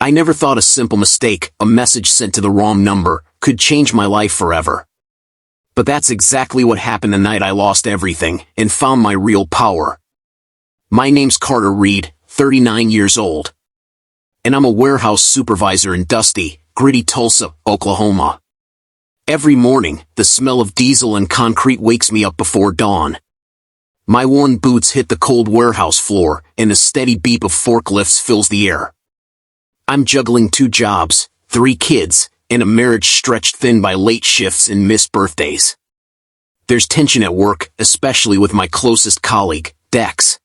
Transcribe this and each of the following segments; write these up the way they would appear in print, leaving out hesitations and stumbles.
I never thought a simple mistake, a message sent to the wrong number, could change my life forever. But that's exactly what happened the night I lost everything and found my real power. My name's Carter Reed, 39 years old. And I'm a warehouse supervisor in dusty, gritty Tulsa, Oklahoma. Every morning, the smell of diesel and concrete wakes me up before dawn. My worn boots hit the cold warehouse floor, and the steady beep of forklifts fills the air. I'm juggling 2 jobs, 3 kids, and a marriage stretched thin by late shifts and missed birthdays. There's tension at work, especially with my closest colleague, Dex.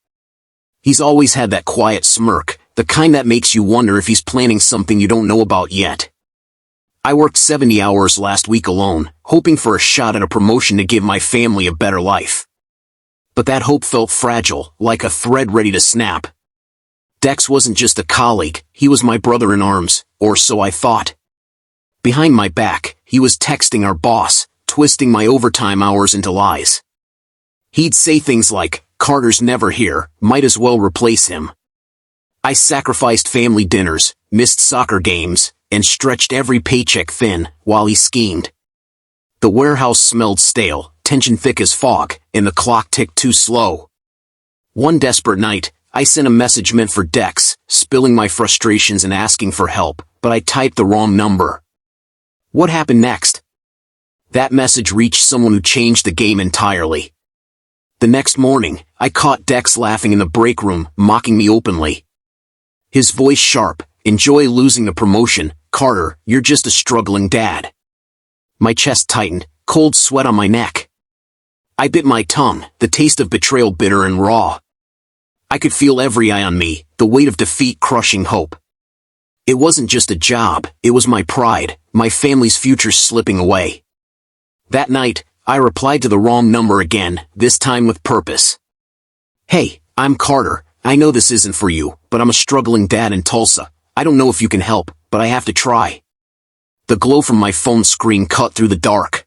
He's always had that quiet smirk, the kind that makes you wonder if he's planning something you don't know about yet. I worked 70 hours last week alone, hoping for a shot at a promotion to give my family a better life. But that hope felt fragile, like a thread ready to snap. Dex wasn't just a colleague, he was my brother in arms, or so I thought. Behind my back, he was texting our boss, twisting my overtime hours into lies. He'd say things like, "Carter's never here, might as well replace him." I sacrificed family dinners, missed soccer games, and stretched every paycheck thin, while he schemed. The warehouse smelled stale, tension thick as fog, and the clock ticked too slow. One desperate night, I sent a message meant for Dex, spilling my frustrations and asking for help, but I typed the wrong number. What happened next? That message reached someone who changed the game entirely. The next morning, I caught Dex laughing in the break room, mocking me openly. His voice sharp, "Enjoy losing the promotion, Carter, you're just a struggling dad." My chest tightened, cold sweat on my neck. I bit my tongue, the taste of betrayal bitter and raw. I could feel every eye on me, the weight of defeat crushing hope. It wasn't just a job, it was my pride, my family's future slipping away. That night, I replied to the wrong number again, this time with purpose. "Hey, I'm Carter, I know this isn't for you, but I'm a struggling dad in Tulsa. I don't know if you can help, but I have to try." The glow from my phone screen cut through the dark.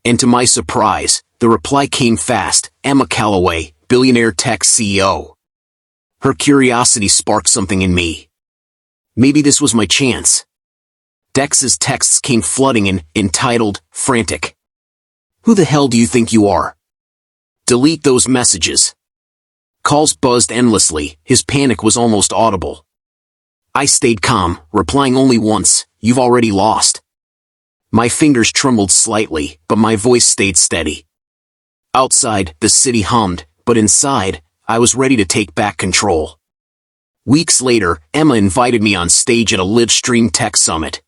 And to my surprise, the reply came fast, Emma Calloway, Billionaire tech CEO. Her curiosity sparked something in me. Maybe this was my chance. Dex's texts came flooding in, entitled, "Frantic." "Who the hell do you think you are? Delete those messages." Calls buzzed endlessly, his panic was almost audible. I stayed calm, replying only once, "You've already lost." My fingers trembled slightly, but my voice stayed steady. Outside, the city hummed, but inside, I was ready to take back control. Weeks later, Emma invited me on stage at a live-stream tech summit.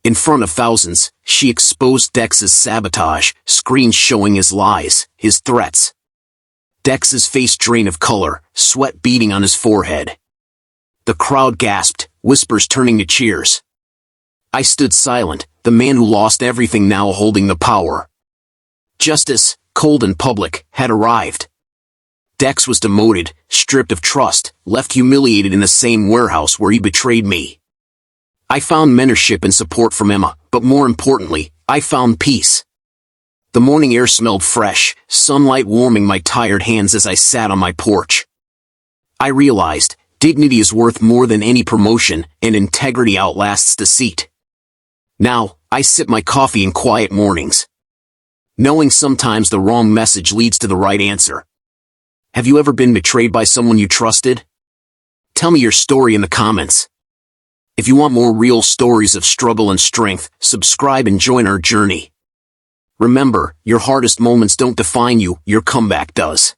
In front of thousands, she exposed Dex's sabotage, screens showing his lies, his threats. Dex's face drained of color, sweat beading on his forehead. The crowd gasped, whispers turning to cheers. I stood silent, the man who lost everything now holding the power. Justice, cold and public, had arrived. Dex was demoted, stripped of trust, left humiliated in the same warehouse where he betrayed me. I found mentorship and support from Emma, but more importantly, I found peace. The morning air smelled fresh, sunlight warming my tired hands as I sat on my porch. I realized, dignity is worth more than any promotion, and integrity outlasts deceit. Now, I sip my coffee in quiet mornings, knowing sometimes the wrong message leads to the right answer. Have you ever been betrayed by someone you trusted? Tell me your story in the comments. If you want more real stories of struggle and strength, subscribe and join our journey. Remember, your hardest moments don't define you, your comeback does.